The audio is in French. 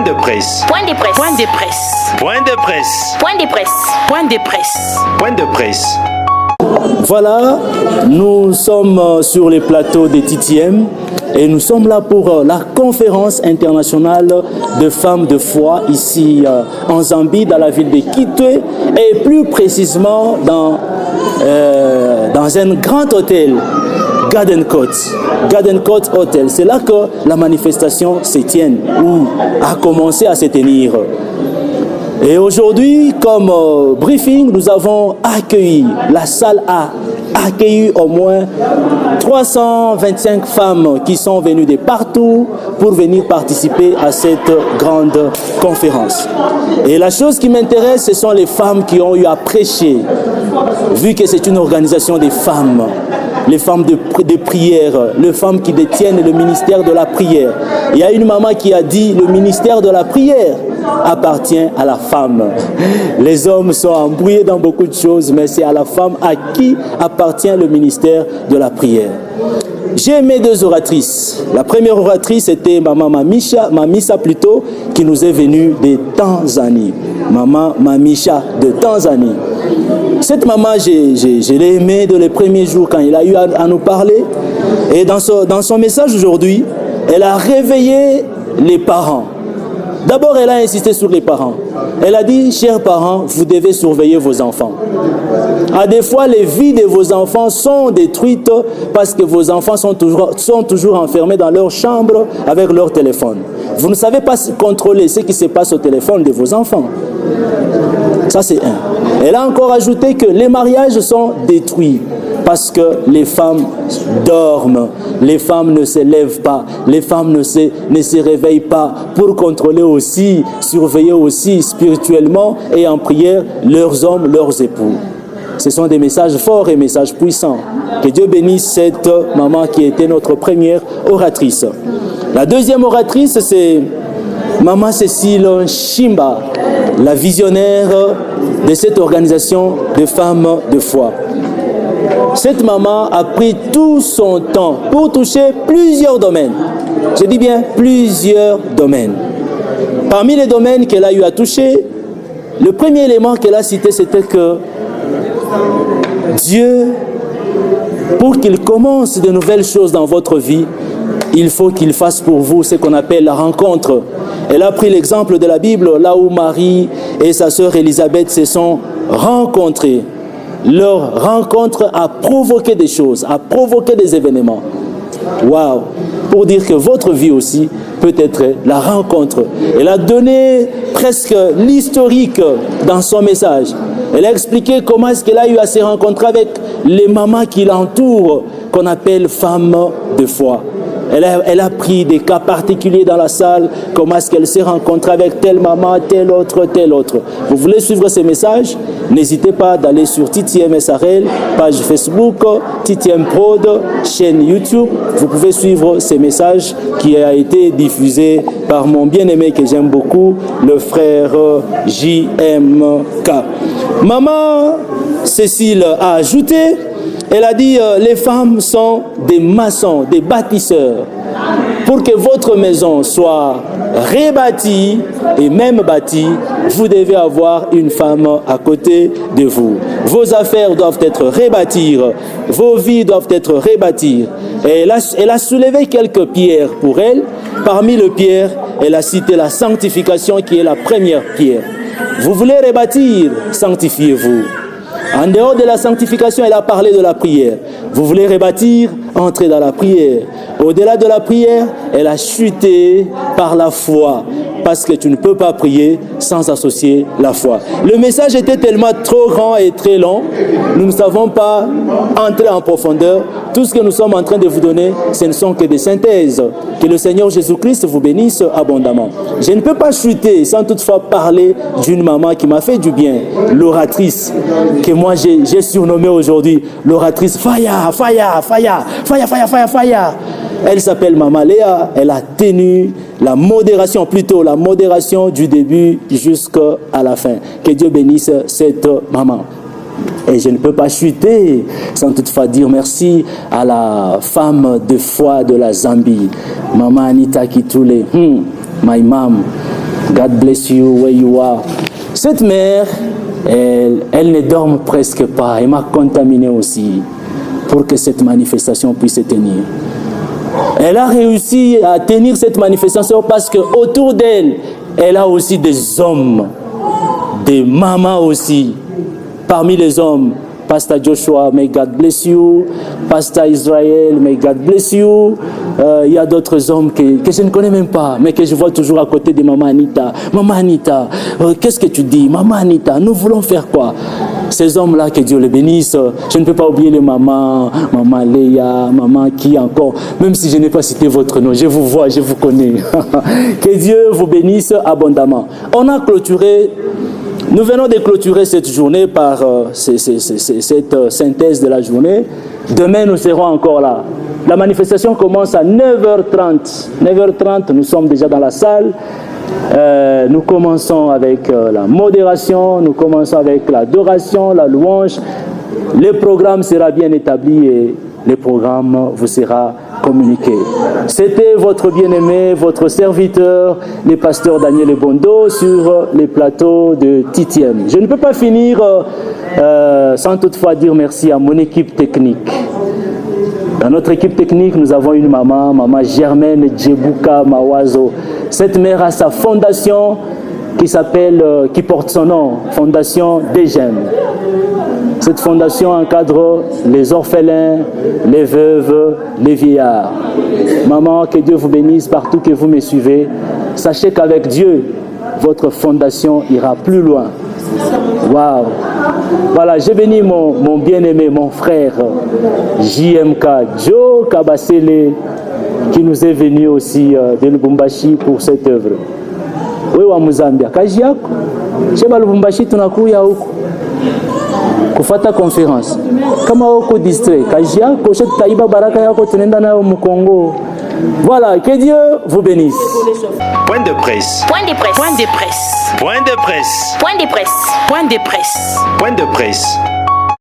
de presse. Point de presse. Point de presse. Point de presse. Point de presse. Point de presse. Point de presse. Voilà, nous sommes sur les plateaux des TTM et nous sommes là pour la conférence internationale de femmes de foi ici en Zambie, dans la ville de Kitwe et plus précisément dans un grand hôtel, Garden Court Hotel. C'est là que la manifestation se tient ou a commencé à se tenir. Et aujourd'hui, comme briefing, nous avons accueilli, la salle a accueilli au moins 325 femmes qui sont venues de partout pour venir participer à cette grande conférence. Et la chose qui m'intéresse, ce sont les femmes qui ont eu à prêcher, vu que c'est une organisation des femmes, les femmes de prière, les femmes qui détiennent le ministère de la prière. Il y a une maman qui a dit, le ministère de la prière appartient à la femme. Les hommes sont embrouillés dans beaucoup de choses, mais c'est à la femme à qui appartient le ministère de la prière. J'ai aimé deux oratrices. La première oratrice était Maman Mamisa plutôt, qui nous est venue de Tanzanie. Maman Mamisha de Tanzanie. Cette maman, je l'ai aimée dès les premiers jours quand il a eu à nous parler. Et dans son message aujourd'hui, elle a réveillé les parents. D'abord, elle a insisté sur les parents. Elle a dit, chers parents, vous devez surveiller vos enfants. À des fois, les vies de vos enfants sont détruites parce que vos enfants sont toujours enfermés dans leur chambre avec leur téléphone. Vous ne savez pas contrôler ce qui se passe au téléphone de vos enfants. Ça, c'est un. Elle a encore ajouté que les mariages sont détruits parce que les femmes dorment, les femmes ne se lèvent pas, les femmes ne se réveillent pas pour contrôler aussi, surveiller aussi spirituellement et en prière leurs hommes, leurs époux. Ce sont des messages forts et messages puissants. Que Dieu bénisse cette maman qui était notre première oratrice. La deuxième oratrice, c'est Maman Cécile Chimba, la visionnaire de cette organisation de femmes de foi. Cette maman a pris tout son temps pour toucher plusieurs domaines. Je dis bien plusieurs domaines. Parmi les domaines qu'elle a eu à toucher, le premier élément qu'elle a cité, c'était que Dieu, pour qu'il commence de nouvelles choses dans votre vie, il faut qu'il fasse pour vous ce qu'on appelle la rencontre. Elle a pris l'exemple de la Bible, là où Marie et sa sœur Élisabeth se sont rencontrées. Leur rencontre a provoqué des choses, a provoqué des événements. Waouh! Pour dire que votre vie aussi peut être la rencontre. Elle a donné presque l'historique dans son message. Elle a expliqué comment est-ce qu'elle a eu à se rencontrer avec les mamans qui l'entourent, qu'on appelle femmes de foi. Elle a pris des cas particuliers dans la salle, comment est-ce qu'elle s'est rencontrée avec telle maman, telle autre. Vous voulez suivre ces messages? N'hésitez pas d'aller sur TTM SRL, page Facebook, TTM Prod, chaîne YouTube. Vous pouvez suivre ces messages qui a été diffusé par mon bien-aimé que j'aime beaucoup, le frère JMK. Maman Cécile a ajouté, elle a dit, les femmes sont des maçons, des bâtisseurs. Pour que votre maison soit rebâtie et même bâtie, vous devez avoir une femme à côté de vous. Vos affaires doivent être rebâties, vos vies doivent être rebâties. Et elle a soulevé quelques pierres pour elle. Parmi les pierres, elle a cité la sanctification qui est la première pierre. Vous voulez rebâtir, sanctifiez-vous. En dehors de la sanctification, elle a parlé de la prière. Vous voulez rebâtir, entrez dans la prière. Au-delà de la prière, elle a chuté par la foi. Parce que tu ne peux pas prier sans associer la foi. Le message était tellement trop grand et très long. Nous ne savons pas entrer en profondeur. Tout ce que nous sommes en train de vous donner, ce ne sont que des synthèses. Que le Seigneur Jésus-Christ vous bénisse abondamment. Je ne peux pas chuter sans toutefois parler d'une maman qui m'a fait du bien. L'oratrice que moi j'ai surnommée aujourd'hui. L'oratrice Faya. Elle s'appelle Maman Léa. Elle a tenu la modération du début jusqu'à la fin. Que Dieu bénisse cette maman. Et je ne peux pas chuter sans toutefois dire merci à la femme de foi de la Zambie, Maman Anita Kitule, my mom. God bless you where you are. Cette mère, elle ne dort presque pas. Elle m'a contaminé aussi pour que cette manifestation puisse se tenir. Elle a réussi à tenir cette manifestation parce qu'autour d'elle, elle a aussi des hommes, des mamans aussi. Parmi les hommes, Pastor Joshua, may God bless you. Pastor Israël, may God bless you. Il y a d'autres hommes que je ne connais même pas, mais que je vois toujours à côté de Maman Anita. Maman Anita, qu'est-ce que tu dis? Maman Anita, nous voulons faire quoi? Ces hommes-là, que Dieu les bénisse. Je ne peux pas oublier les mamans, Maman Léa, Maman qui encore, même si je n'ai pas cité votre nom, je vous vois, je vous connais. Que Dieu vous bénisse abondamment. On a clôturé. Nous venons de clôturer cette journée par cette synthèse de la journée. Demain, nous serons encore là. La manifestation commence à 9h30. 9h30, nous sommes déjà dans la salle. Nous commençons avec la modération, nous commençons avec l'adoration, la louange. Le programme sera bien établi et le programme vous sera communiqué. C'était votre bien-aimé, votre serviteur, le pasteur Daniel Ebondo sur les plateaux de TTM. Je ne peux pas finir sans toutefois dire merci à mon équipe technique. Dans notre équipe technique, nous avons une maman, Maman Germaine Djebouka Mawazo. Cette mère a sa fondation qui porte son nom, Fondation Dégem. Cette fondation encadre les orphelins, les veuves, les vieillards. Maman, que Dieu vous bénisse partout que vous me suivez. Sachez qu'avec Dieu, votre fondation ira plus loin. Waouh! Voilà, j'ai béni mon bien-aimé, mon frère, JMK, Joe Kabasele, qui nous est venu aussi de Lubumbashi pour cette œuvre. Oui, wa Muzambia. Kaji yako? Sheba Lubumbashi tunakuya huko. Kufata conférence. Kama uko distrait, kaji yako, taiba baraka yako tunaenda nayo mkongo. Voilà, que Dieu vous bénisse. Point de presse. Point de presse. Point de presse. Point de presse. Point de presse. Point de presse. Point de presse.